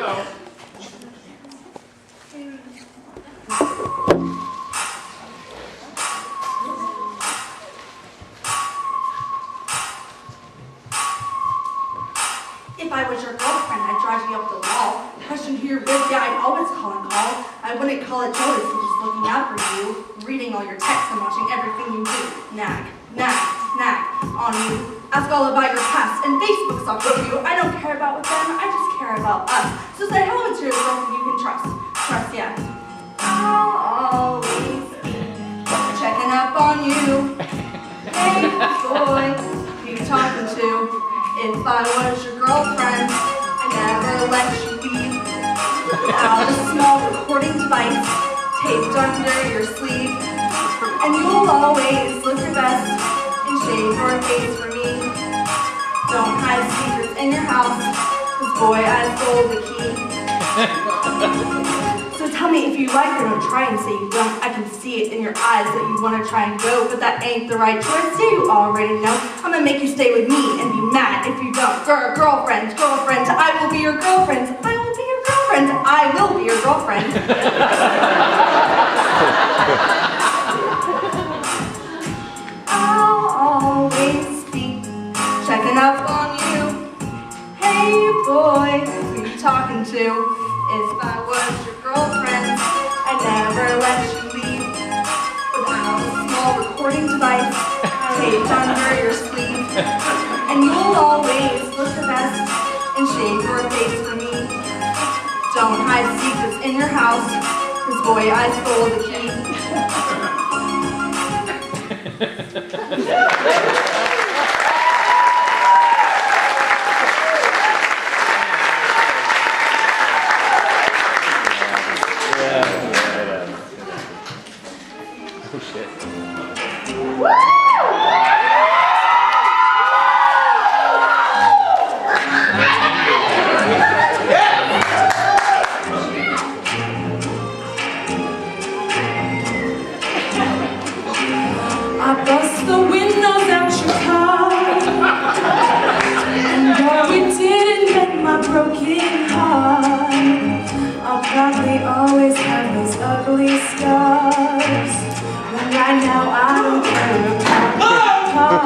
If I was your girlfriend, I'd drive you up the wall. Push into your rib, yeah, I'd always call and call. I wouldn't call it jealous, I'm just looking out for you. Reading all your texts and watching everything you do. Nag, nag, nag on you. Ask all about your past, and Facebook stalk you. I don't care about with them, I just care about us. So say hello to your girlfriend you can trust. Trust, yeah. I'll always be checking up on you. Hey, boy, who you talking to? If I was your girlfriend, I'd never let you leave without a small recording device taped under your sleeve. And you'll always look your best and shave your face for me. Don't hide secrets in your house, 'cause boy, I stole the key. So tell me if you like her, don't try and say you don't. I can see it in your eyes that you want to try and go, but that ain't the right choice. Yeah, you already know. I'm gonna make you stay with me and be mad if you don't. Girlfriend, I will be your girlfriend. I will be your girlfriend. I will be your girlfriend. I'll always be checking up on you. Hey boy, who you talking to? If I was your girlfriend, I'd never let you leave without a small recording device taped under your sleeve. And you'll always look the best and shave your face for me. Don't hide secrets in your house, 'cause boy, I stole the key. Oh shit. I bust the windows out your car, and though it didn't mend my broken heart, I'll probably always have those ugly scars. But right now I don't care about your car.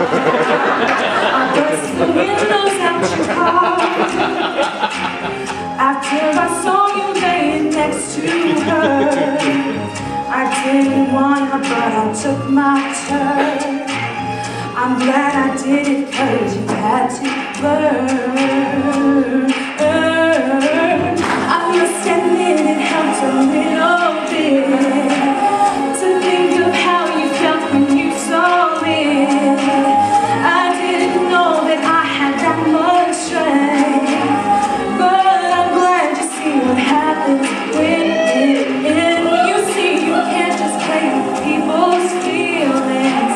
I bust the windows out your car after I saw you laying next to her. I didn't want her, but I took my turn. I'm glad I did it, 'cause you had to learn. I must admit it helped a little bit to think of how you felt when you saw it. I didn't know that I had that much strength, but I'm glad you see what happens when it ends. You see, you can't just play with people's feelings.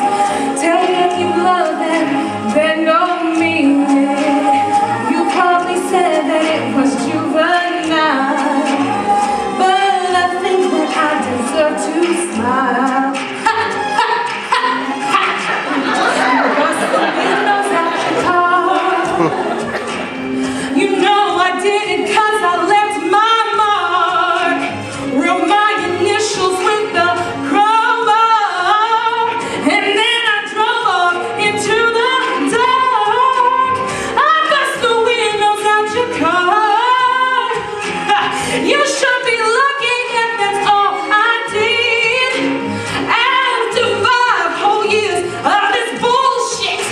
Tell them you love them, then don't mean it. You probably said that it was juvenile, but I think that I deserve to smile. Bust the windows out your car. You know I did it 'cause I left my mark. Wrote my initials with the crowbar, and then I drove off into the dark. I bust the windows out your car. You should be lucky if that's all I did. After 5 whole years of this bullshit,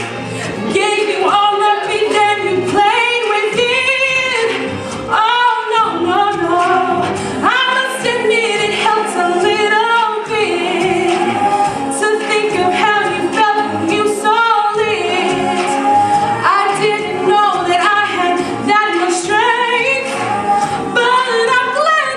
gave you all of me, then you played with it. Oh no, no, no. I must admit it helps a little bit to think of how you felt when you saw it. I didn't know that I had that much strength, but I'm glad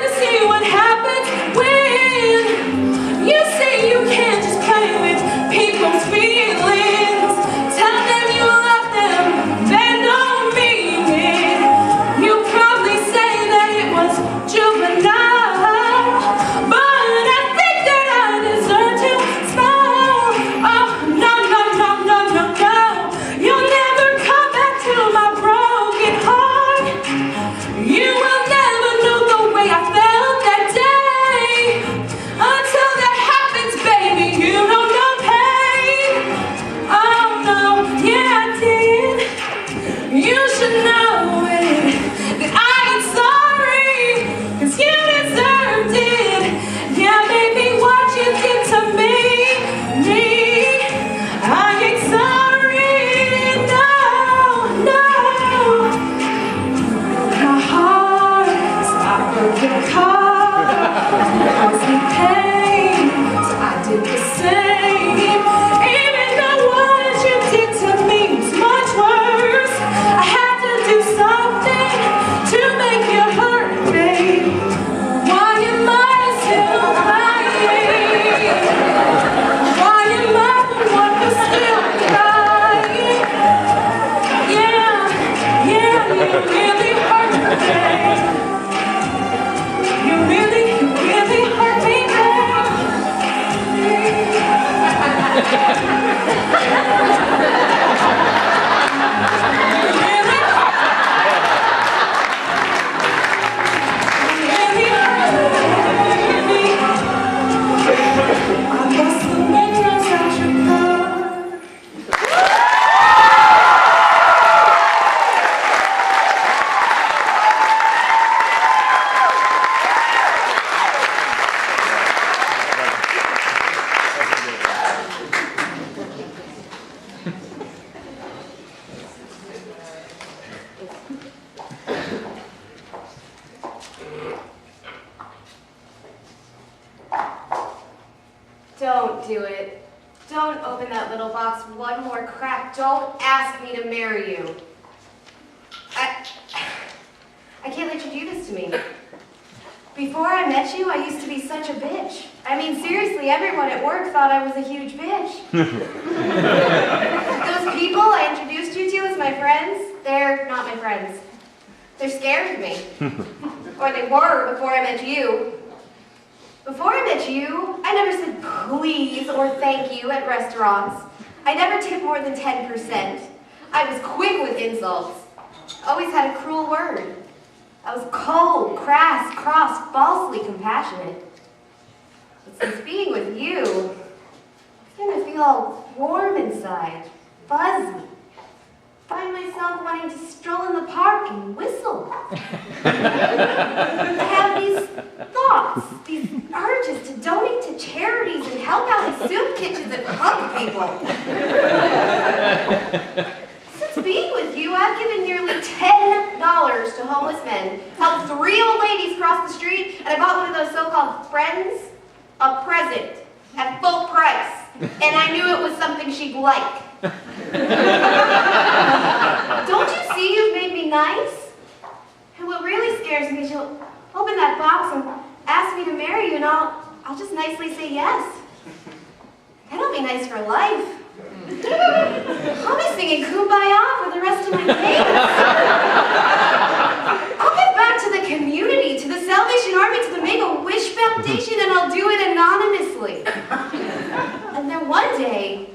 Don't do it. Don't open that little box one more crack. Don't ask me to marry you. I can't let you do this to me. Before I met you, I used to be such a bitch. I mean, seriously, everyone at work thought I was a huge bitch. Those people I introduced you to as my friends, they're not my friends. They're scared of me. Or they were before I met you. Before I met you, I never said please or thank you at restaurants. I never tipped more than 10%. I was quick with insults. Always had a cruel word. I was cold, crass, cross, falsely compassionate. But since being with you, I begin to feel all warm inside, fuzzy. Find myself wanting to stroll in the park and whistle. I have these thoughts, these urges to donate to charities and help out in soup kitchens and hug people. Since being with you, I've given nearly $10 to homeless men, helped 3 old ladies cross the street, and I bought one of those so-called friends a present at full price. And I knew it was something she'd like. Don't you see you've made me nice? And what really scares me is you'll open that box and ask me to marry you, and I'll just nicely say yes. That'll be nice for life. I'll be singing Kumbaya for the rest of my days. I'll give back to the community, to the Salvation Army, to the Make-A-Wish Foundation, and I'll do it anonymously. And then one day,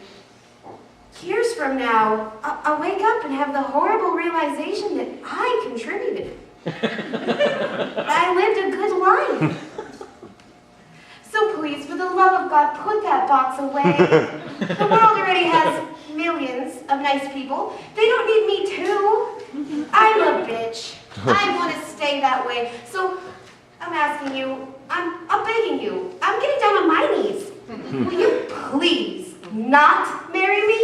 years from now, I'll wake up and have the horrible realization that I contributed. I lived a good life. So please, for the love of God, put that box away. The world already has millions of nice people. They don't need me too. I'm a bitch. I want to stay that way. So I'm asking you, I'm begging you, I'm getting down on my knees. Will you please not marry me?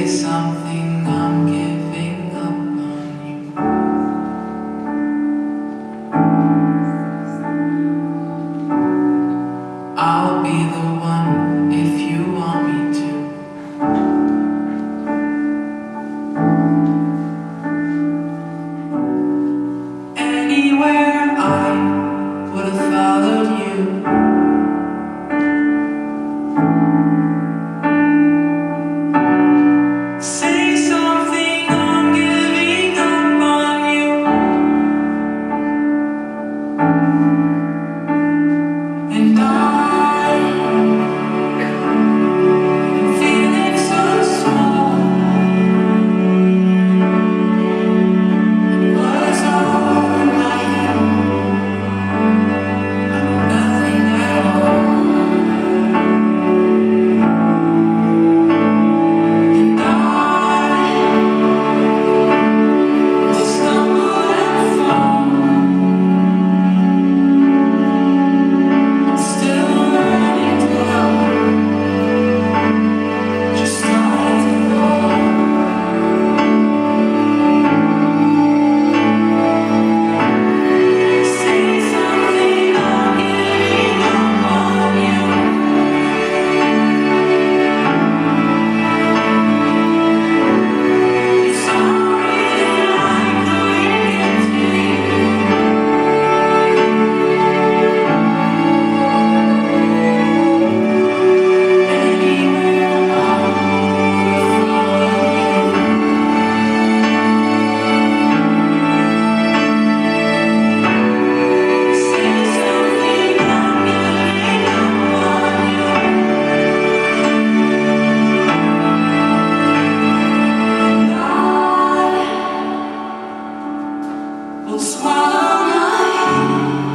Say something, I'm giving up on you. I'll be the one if you want me to. Anywhere I would have followed you. Say something, I'm giving up on you. And I'm feeling so small. It was all I had, nothing at all. And I will stumble and fall. I'm still learning to love, just starting to fall. Say something, I'm giving up on you. Sorry that I'm doing it to you. Anywhere I follow you. Say something, I'm giving up on you. I will swallow my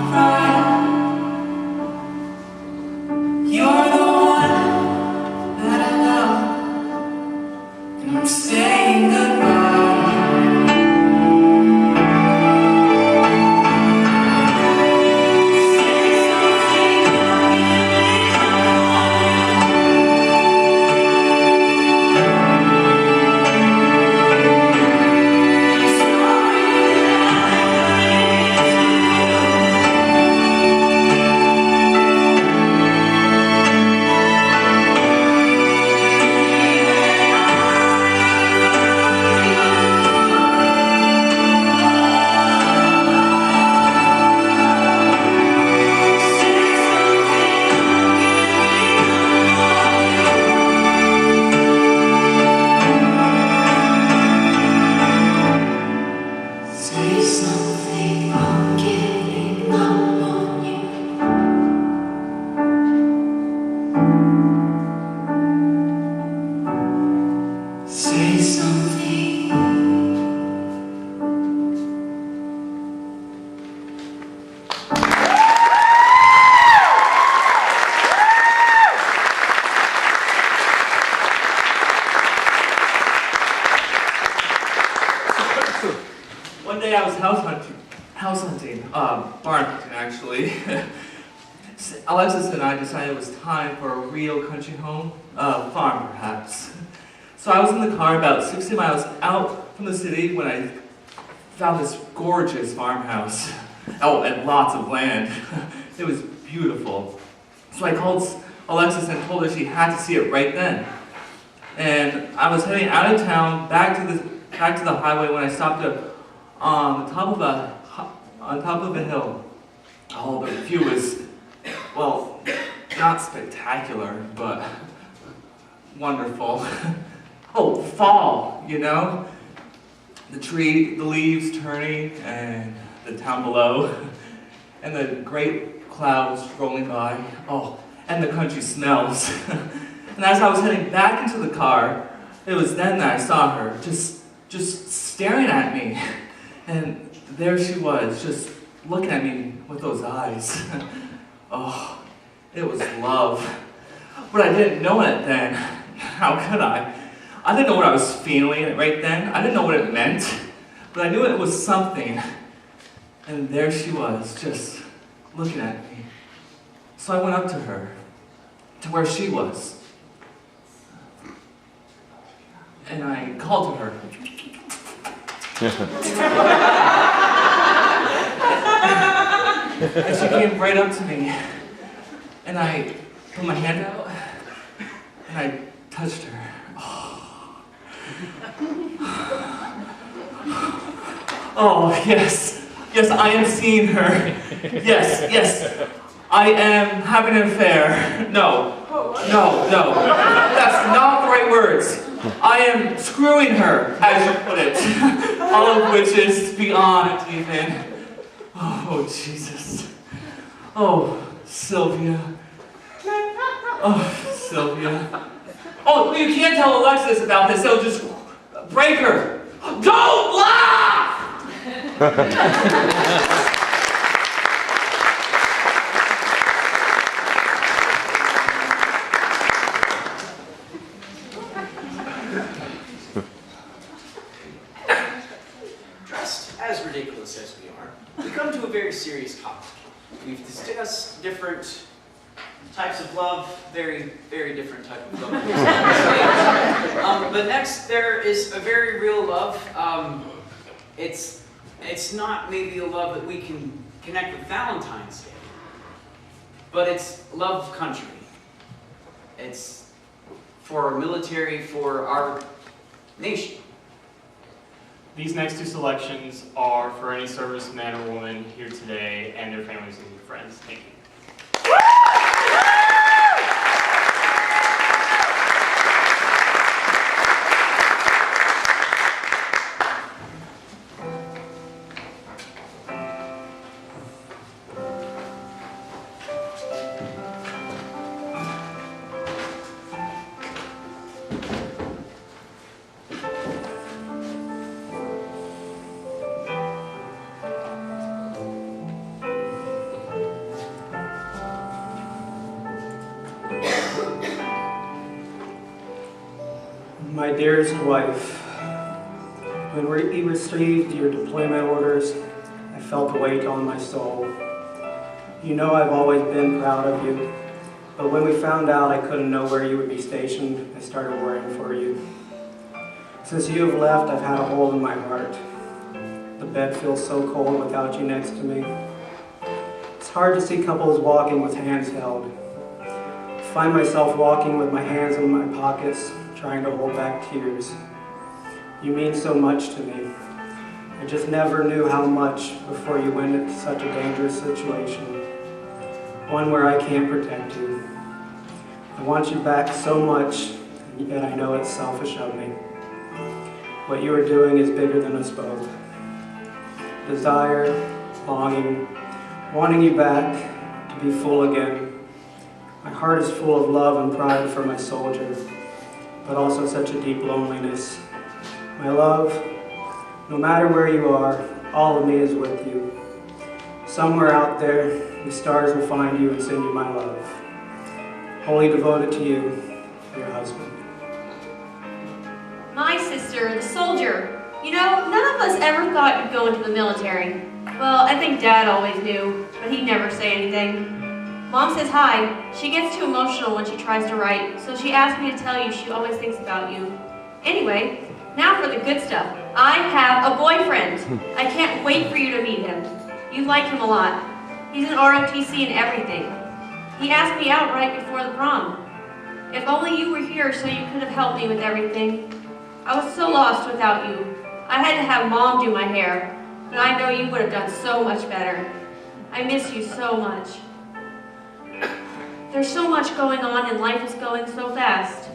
pride. You're the one that I love, and I'm saying goodbye. Say something, I'm giving up on you. I'm sorry that I'm doing it to you. Say something, I'm giving up on you. Say something. So, one day I was house hunting, barn hunting actually. Alexis and I decided it was time for a real country home, farm perhaps. So I was in the car about 60 miles out from the city when I found this gorgeous farmhouse. Oh, and lots of land. It was beautiful. So I called Alexis and told her she had to see it right then. And I was heading out of town back to the highway when I stopped on top of a hill. Oh, the view was, well, not spectacular, but wonderful. Oh, fall, you know? The leaves turning, and the town below, and the great clouds rolling by. Oh, and the country smells. And as I was heading back into the car, it was then that I saw her, just staring at me. And there she was, just looking at me with those eyes. Oh, it was love. But I didn't know it then. How could I? I didn't know what I was feeling right then. I didn't know what it meant. But I knew it was something. And there she was, just looking at me. So I went up to her, to where she was. and I called to her. And she came right up to me, and I put my hand out, and I touched her. Oh, yes. Yes, I am seeing her. Yes. I am having an affair. No. That's not the right words. I am screwing her, as you put it. All of which is beyond even. Oh, Jesus. Oh, Sylvia. Oh, Sylvia. Oh, you can't tell Alexis about this. They'll just break her. Don't laugh! Dressed as ridiculous as we are, we come to a very serious topic. We've discussed different types of love, very, very different type of love. But next, there is a very real love. It's not maybe a love that we can connect with Valentine's Day, but it's love of country. It's for our military, for our nation. These next two selections are for any serviceman or woman here today and their families and friends. Thank you. My dearest wife, when we received your deployment orders, I felt a weight on my soul. You know I've always been proud of you, but when we found out I couldn't know where you would be stationed, I started worrying for you. Since you have left, I've had a hole in my heart. The bed feels so cold without you next to me. It's hard to see couples walking with hands held. I find myself walking with my hands in my pockets, trying to hold back tears. You mean so much to me. I just never knew how much before you went into such a dangerous situation. One where I can't protect you. I want you back so much, and yet I know it's selfish of me. What you are doing is bigger than us both. Desire, longing, wanting you back to be full again. My heart is full of love and pride for my soldier, but also such a deep loneliness. My love, no matter where you are, all of me is with you. Somewhere out there, the stars will find you and send you my love. Wholly devoted to you, your husband. My sister, the soldier. You know, none of us ever thought you'd go into the military. Well, I think Dad always knew, but he'd never say anything. Mom says hi. She gets too emotional when she tries to write, so she asked me to tell you she always thinks about you. Anyway, now for the good stuff. I have a boyfriend. I can't wait for you to meet him. You like him a lot. He's in ROTC and everything. He asked me out right before the prom. If only you were here so you could have helped me with everything. I was so lost without you. I had to have Mom do my hair, but I know you would have done so much better. I miss you so much. There's so much going on and life is going so fast.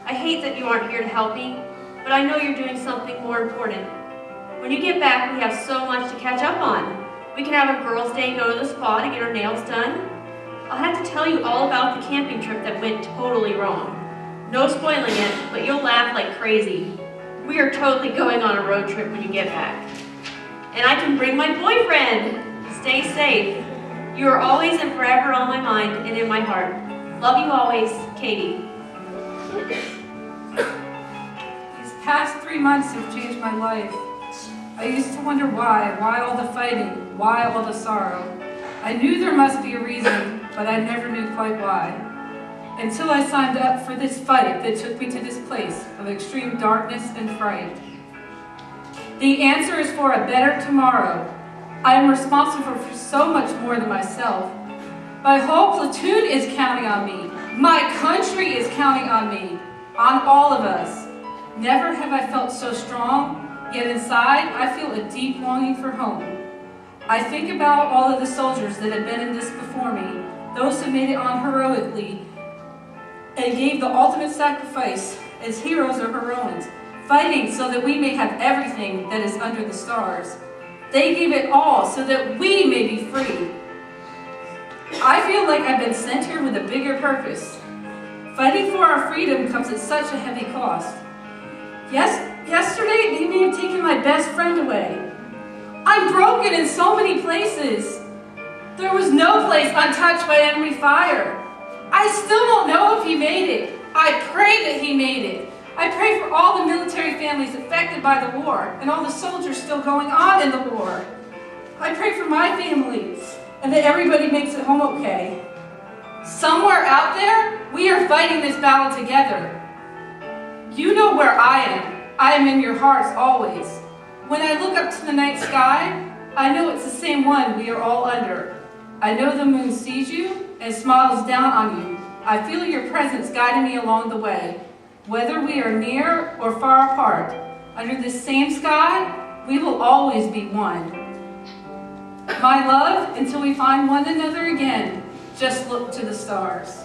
I hate that you aren't here to help me, but I know you're doing something more important. When you get back, we have so much to catch up on. We can have a girls' day and go to the spa to get our nails done. I'll have to tell you all about the camping trip that went totally wrong. No spoiling it, but you'll laugh like crazy. We are totally going on a road trip when you get back. And I can bring my boyfriend. Stay safe. You are always and forever on my mind and in my heart. Love you always, Katie. These past 3 months have changed my life. I used to wonder why all the fighting, why all the sorrow. I knew there must be a reason, but I never knew quite why. until I signed up for this fight that took me to this place of extreme darkness and fright. The answer is for a better tomorrow. I am responsible for so much more than myself. My whole platoon is counting on me. My country is counting on me, on all of us. Never have I felt so strong, yet inside I feel a deep longing for home. I think about all of the soldiers that have been in this before me, those who made it on heroically and gave the ultimate sacrifice as heroes or heroines, fighting so that we may have everything that is under the stars. They gave it all so that we may be free. I feel like I've been sent here with a bigger purpose. Fighting for our freedom comes at such a heavy cost. Yesterday they may have taken my best friend away. I'm broken in so many places. There was no place untouched by enemy fire. I still don't know if he made it. I pray that he made it. I pray for all the military families affected by the war and all the soldiers still going on in the war. I pray for my family and that everybody makes it home okay. Somewhere out there, we are fighting this battle together. You know where I am. I am in your hearts always. When I look up to the night sky, I know it's the same one we are all under. I know the moon sees you and smiles down on you. I feel your presence guiding me along the way. Whether we are near or far apart, under this same sky, we will always be one. My love, until we find one another again, just look to the stars.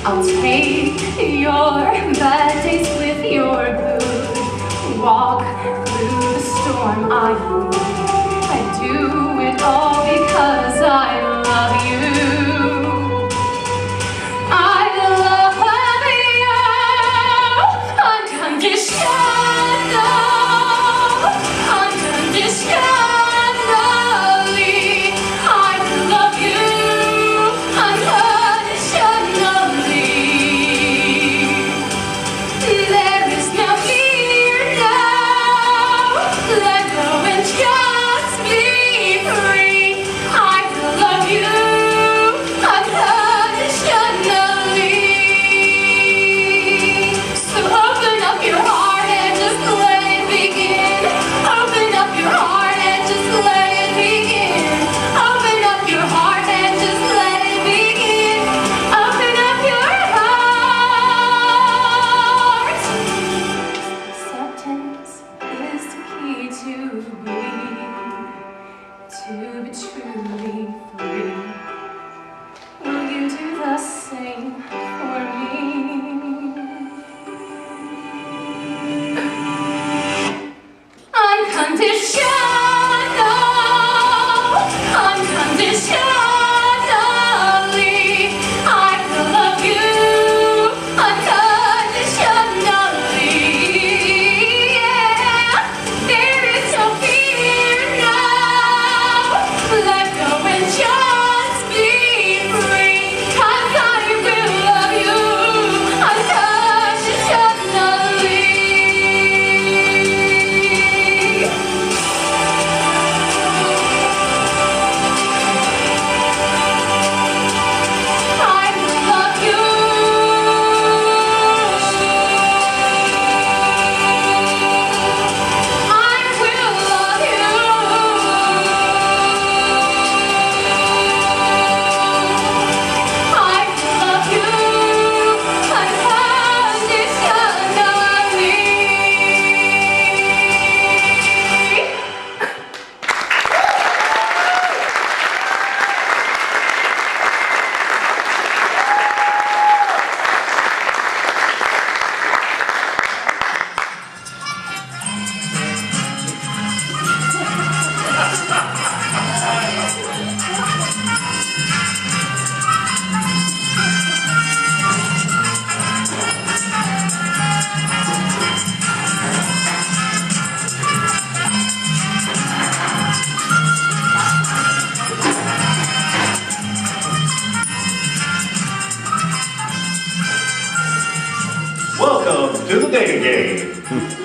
I'll take your bad days with your good. Walk through the storm I do it all because I love you. I love you unconditionally. I love you unconditionally. There is no fear now. Let go and just be free.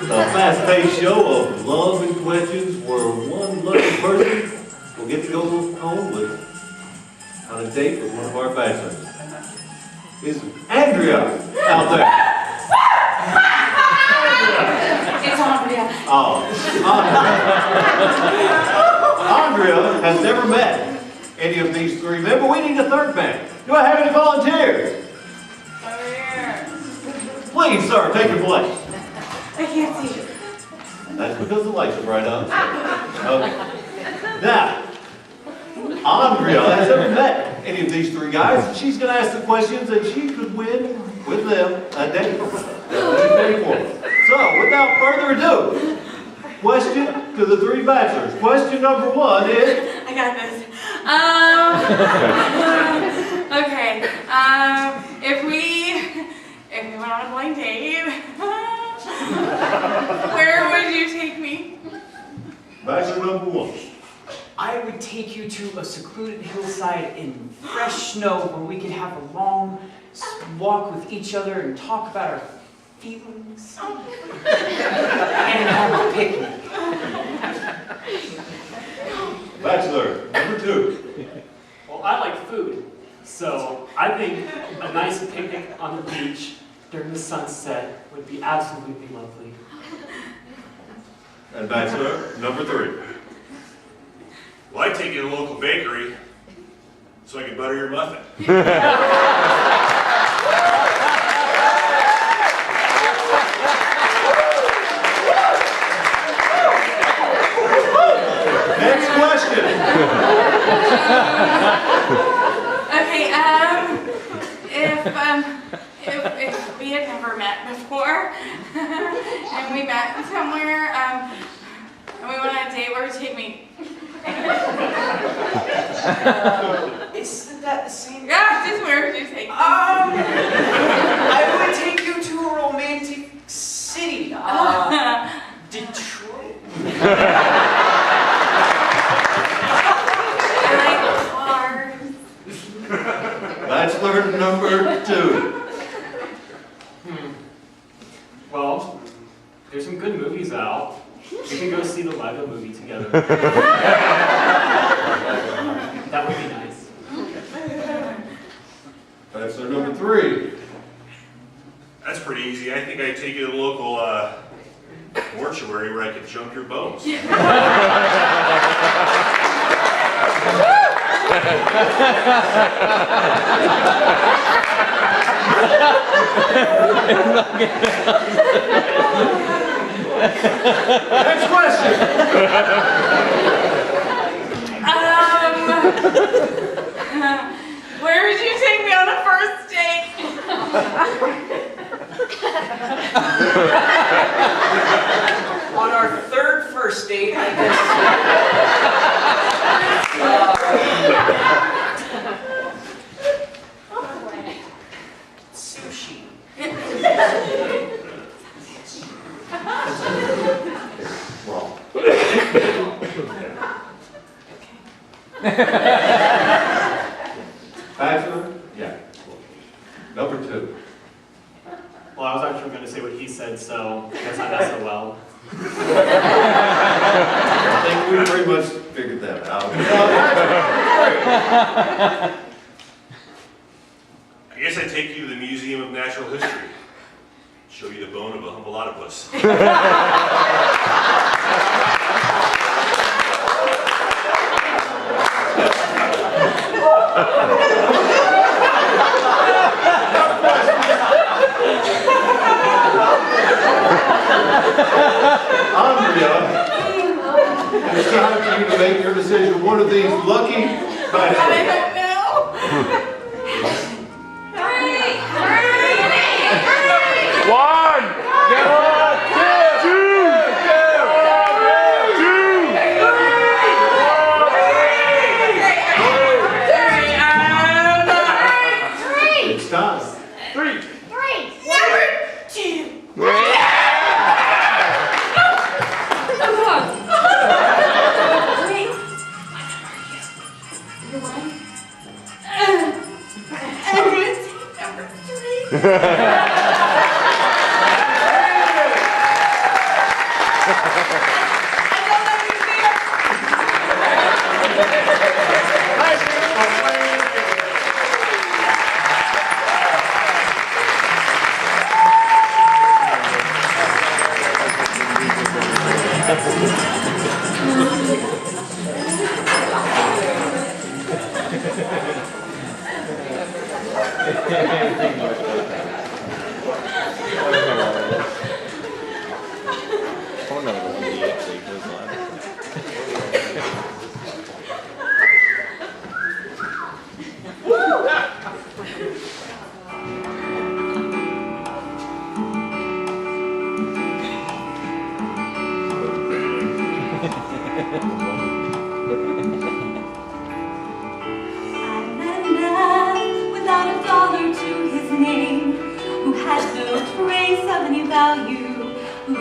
A fast-paced show of love and questions where one lucky person will get to go home on a date with one of our bachelors. Is Andrea out there? It's Andrea. Oh, Andrea has never met any of these three men, but we need a third man. Do I have any volunteers? Over here. Please, sir, take your place. I can't see you. That's because the lights are bright on. Okay. Now, Andrea has never met any of these three guys, and she's going to ask the questions, and she could win with them a date. So, without further ado, question to the three bachelors. Question number one is... I got this. Okay. If we went on a blind date, where would you take me? Bachelor number one. I would take you to a secluded hillside in fresh snow where we could have a long walk with each other and talk about our feelings and have a picnic. Bachelor number two. Well, I like food, so I think a nice picnic on the beach during the sunset would be absolutely lovely. And bachelor number three. Well, I'd take you to a local bakery so I can butter your muffin. Next question. Okay, if we had never met before, and we met somewhere, and we went on a date, where would you take me? Isn't that the same? Yeah, just where would you take me? I would take you to a romantic city. Detroit. I like cars. Bachelor number two. Well, there's some good movies out. We can go see the Lego movie together. That would be nice. Bachelor number three. That's pretty easy. I think I'd take you to the local mortuary where I could jump your bones. Next question. Where would you take me on a first date? On our third first date, I guess. Sushi. Wrong. Bachelor? Yeah. Number two. Well, I was actually going to say what he said, so I guess I not so well. I think we pretty much figured that out. I guess I'd take you to the Museum of Natural History. Show you the bone of a humble octopus. Andrea, it's time for you to make your decision. One of these lucky bachelors. I don't know. One! Get one! Two! It's time. Three! Number two. Wait. You're one?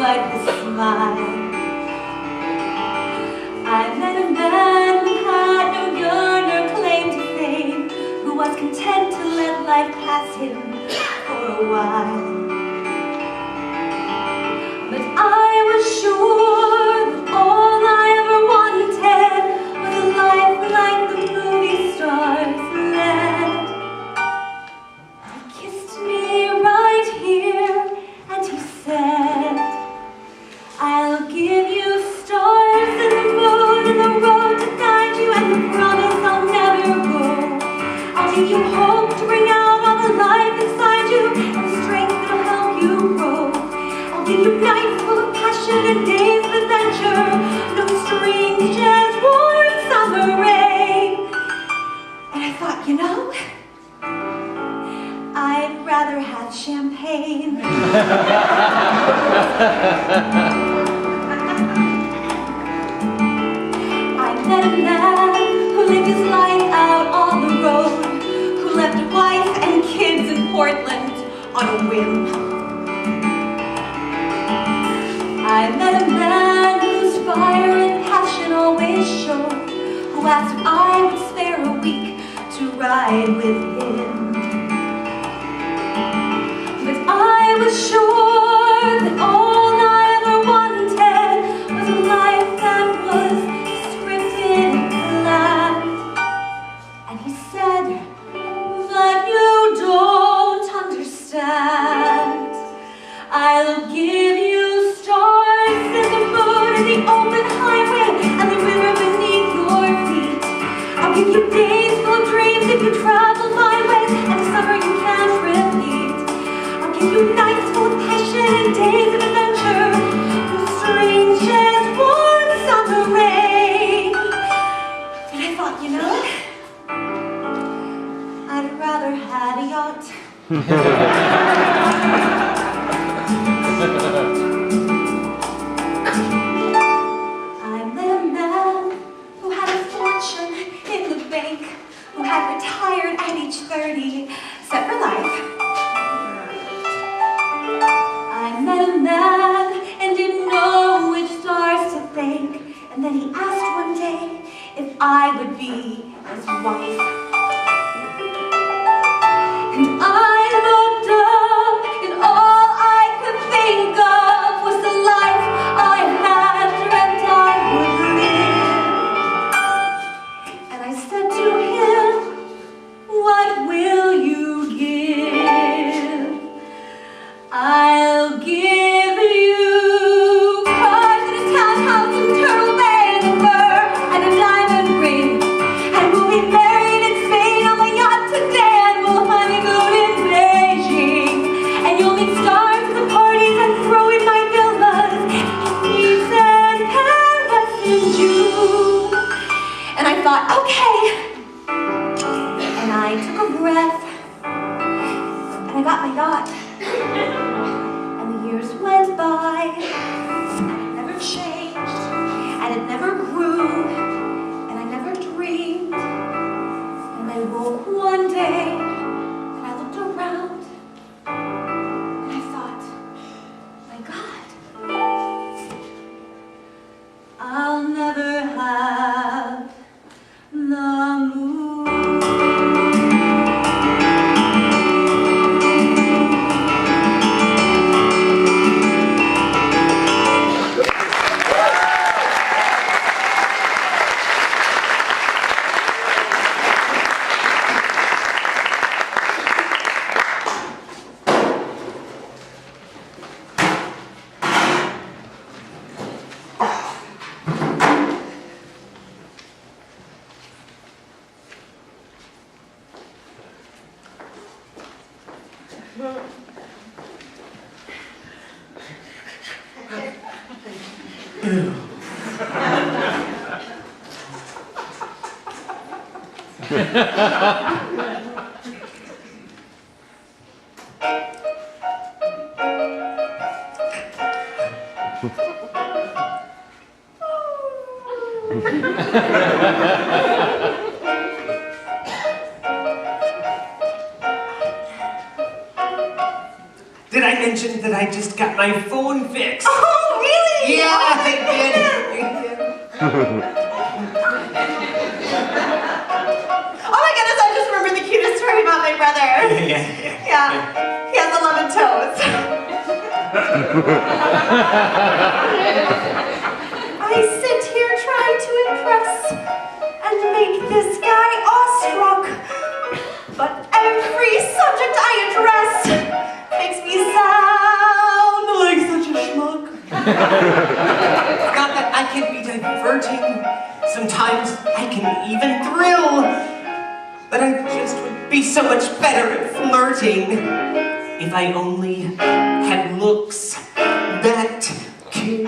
Like his smile. I met a man who had no yearn or claim to fame, who was content to let life pass him for a while. But I was sure that all I ever wanted was a life like the movie stars led. He kissed me right here and he said, I'll give you stars and the moon and the road to guide you and the promise I'll never go. I'll give you hope to bring out all the life inside you and the strength that'll help you grow. I'll give you nights full of passion and days of adventure, no strings, just warm summer rain. And I thought, you know, I'd rather have champagne. I met a man who lived his life out on the road, who left a wife and kids in Portland on a whim. I met a man whose fire and passion always showed, who asked if I would spare a week to ride with him. But I was sure that all I ever wanted was a life that was scripted and planned. And he said, but you don't understand. I'll give you stars and the moon and the open highway and the river beneath your feet. I'll give you days full of dreams if you travel my way and a summer you can't repeat. I'll give you nights full of passion and days of adventure, no strange and warm summer rain. And I thought, you know, I'd rather have a yacht. I met a man who had a fortune in the bank, who had retired at age 30, set for life. I met a man and didn't know which stars to thank, and then he asked one day if I would be his wife. And I looked up and all I could think of was the life I had dreamt I would live. And I said to him, what will you give? I'll give you cars and a townhouse in Turtle Bay and a fur and a diamond ring. And we'll be married Did I mention that I just got my phone fixed? Oh, really? Yeah, Oh, my I did. Oh my goodness, I just remembered the cutest story about my brother. Yeah, he has 11 toes. I sit here trying to impress and make this guy awestruck. But every subject I address makes me sound like such a schmuck. Not that I can be diverting. Sometimes I can even thrill. But I just would be so much better at flirting if I only had looks that kill.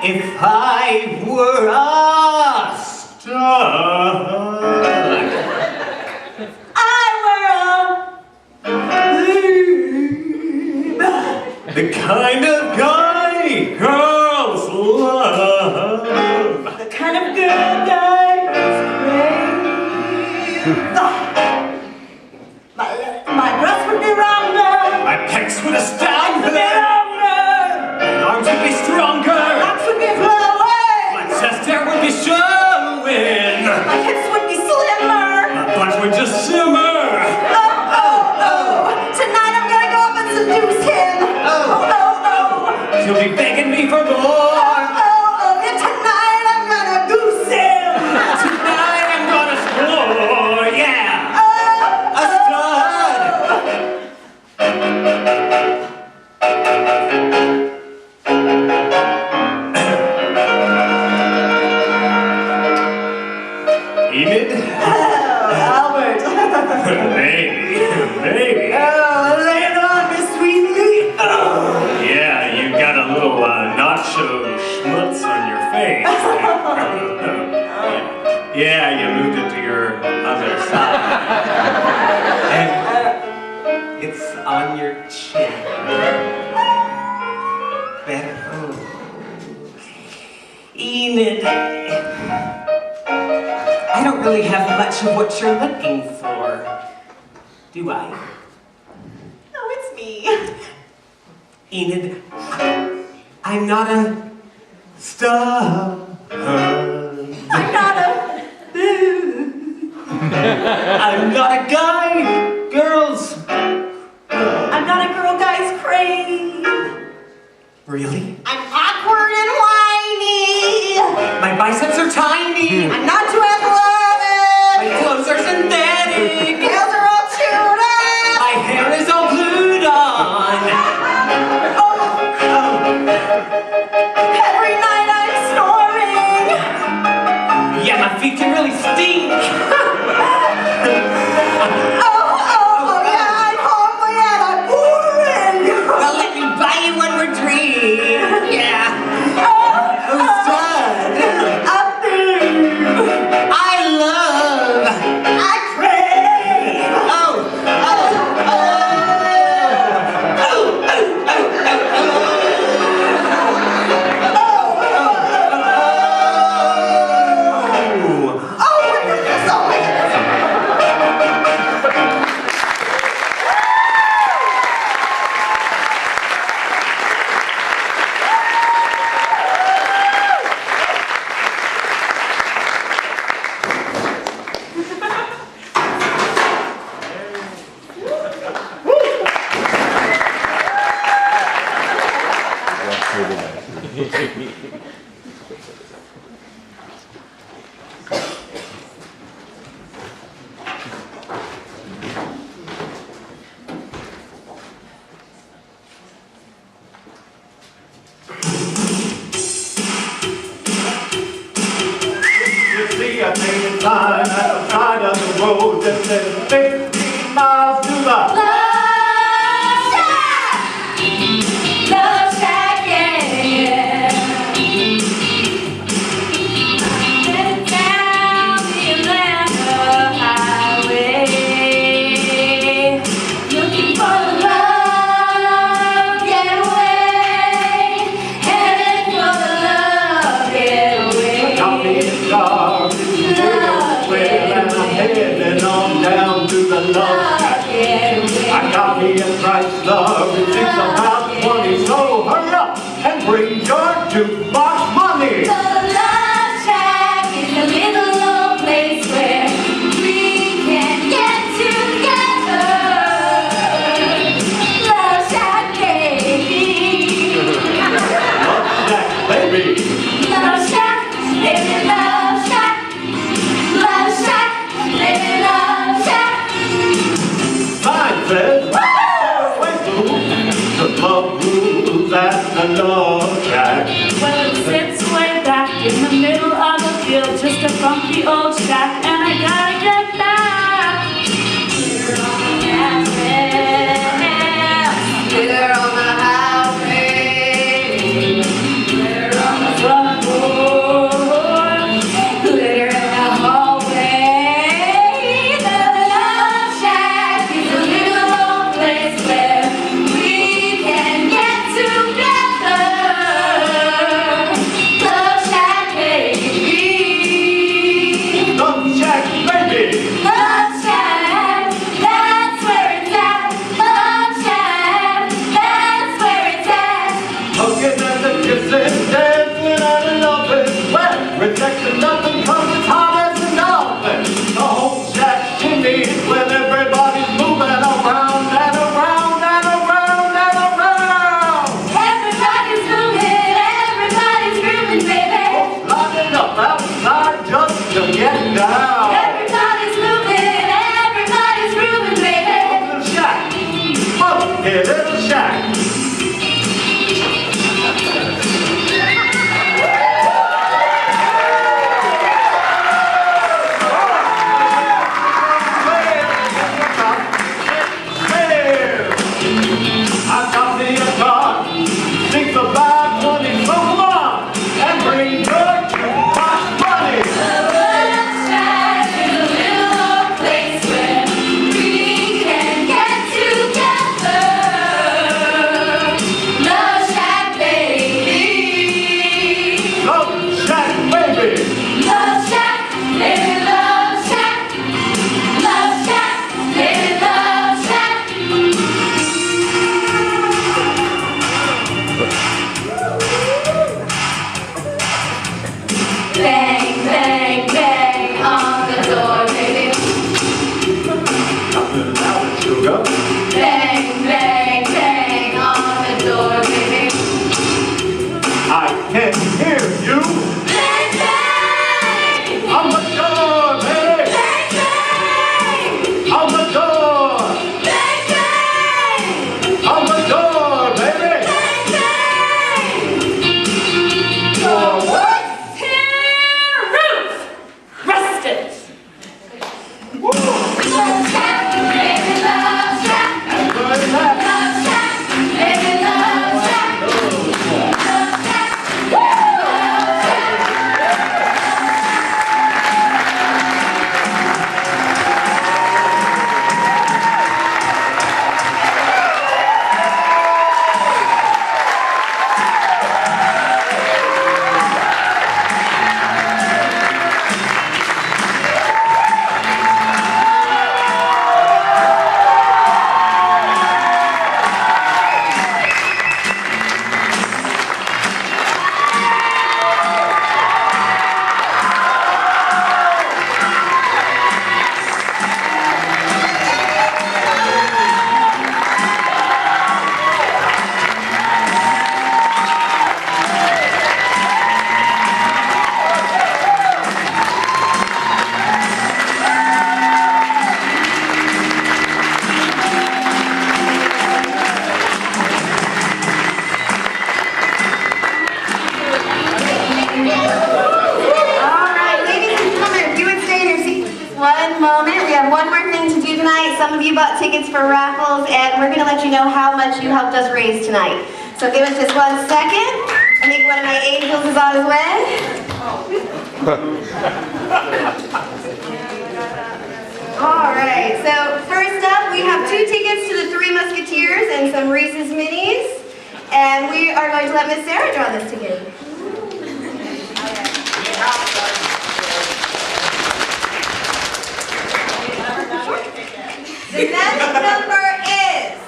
If I were a star, the kind of guy girls love. The kind of girl guys crave. My breasts would be rounder. My pecs would astound would be her. longer. My arms would be stronger. My arms would be flowing. My chest hair would be showing. My hips would be slimmer. My butt would just simmer. Tonight I'm gonna go up and seduce him. She'll be begging me for more. And tonight I'm gonna goose him. Tonight I'm gonna score, yeah. A stud. Enid? Albert. Baby. Lay it on me sweetly. Yeah, you got a little nacho schmutz on your face. Yeah, you moved it to your other side. And it's on your chin. Better. Oh. Enid, I don't really have much of what you're looking for, do I? No, it's me. Enid, I'm not a star. I'm not a I'm not a guy girls. I'm not a girl guys crave. Really? I'm awkward and whiny. My biceps are tiny. I'm not too athletic. My clothes are synthetic. Nails are all chewed up. My hair is all glued on. Every night I'm snoring. Yeah, my feet can really stink. Yeah, I'm homely and I'm boring. Well, let me buy you one more drink. Yeah. Stud. I love. I crave. see a big sign at the side of the road that says 15 miles to the left. me a Chrysler. It takes about 20, so hurry up and bring your jukebox money. The Love Shack is a little old place where we can get together. Love Shack, baby. Love Shack, baby. Love Shack, live in Love Shack. Love Shack, live in Love Shack. Sign says, the love rules at the Love Shack. Well, it sits way back in the middle of the field, just a funky old shack, and I gotta get back. We're on the highway. We're on the highway. We're on the front porch. Glitter in the hallway. The Love Shack is a little old place where we can get together. Love Shack, baby. Love Shack, baby. Love Shack, that's where it's at. Love Shack, that's where it's at. Hugging and the kissing, dancing and loving. Where rejection nothing comes as hard as nothing. The whole shack chimney is when everybody's moving around and around and around and around. Everybody's moving, everybody's grooving, baby. Lining up outside just to get down. Everybody's moving, everybody's grooving, baby. Little shack, funky little shack. I've got me a car, think about money, so come on, and bring your jukebox money. Love Shack is a little old place where we can get together. Love Shack, baby. Love Shack, baby. Love Shack, live in Love Shack. Love Shack, live in Love Shack. Bang, bang, bang on the door, baby. Nothing now, sugar. Bang, bang, bang on the door, baby. I can't hear you. Bang, bang, On the door, baby. bang, bang, On the door. bang, bang, On the door, baby. bang, bang. For what? Ruth! Rusted! Love Shack, live in Love Shack. That's where it's at. Love Shack, live in Love Shack. Love Shack, Love Shack. One moment. We have one more thing to do tonight. Some of you bought tickets for raffles, and we're going to let you know how much you helped us raise tonight. So give us just 1 second. I think one of my angels is on his way. All right. So first up, we have 2 tickets to the Three Musketeers and some Reese's Minis. And we are going to let Miss Sarah draw this ticket. The next number is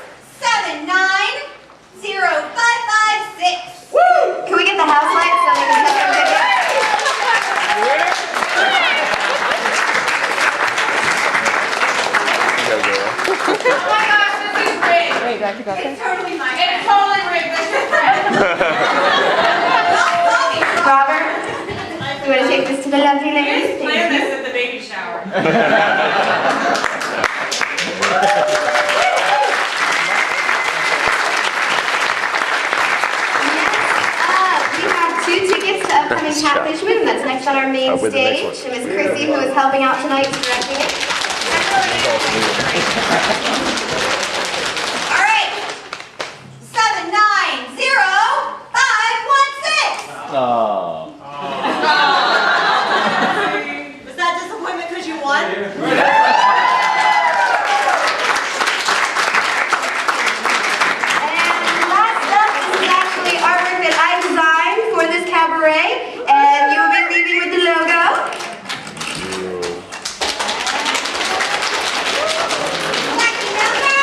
It's totally my friend. It's totally rigged. That's your friend. Robert, you want to take this to the lovely ladies? Plan this at the baby shower. We have 2 tickets to upcoming Cat Fishman, that's next on our main stage. To Miss Chrissy, who is helping out tonight, is directing it. All right. 790516. Was that disappointment because you won? For this cabaret, and you will be leaving with the logo. Lucky number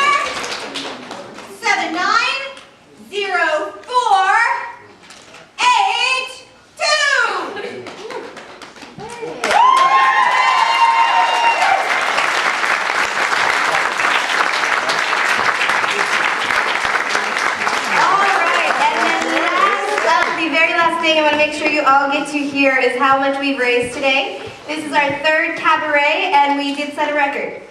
790482. Thing I want to make sure you all get to hear is how much we've raised today. This is our 3rd cabaret, and we did set a record.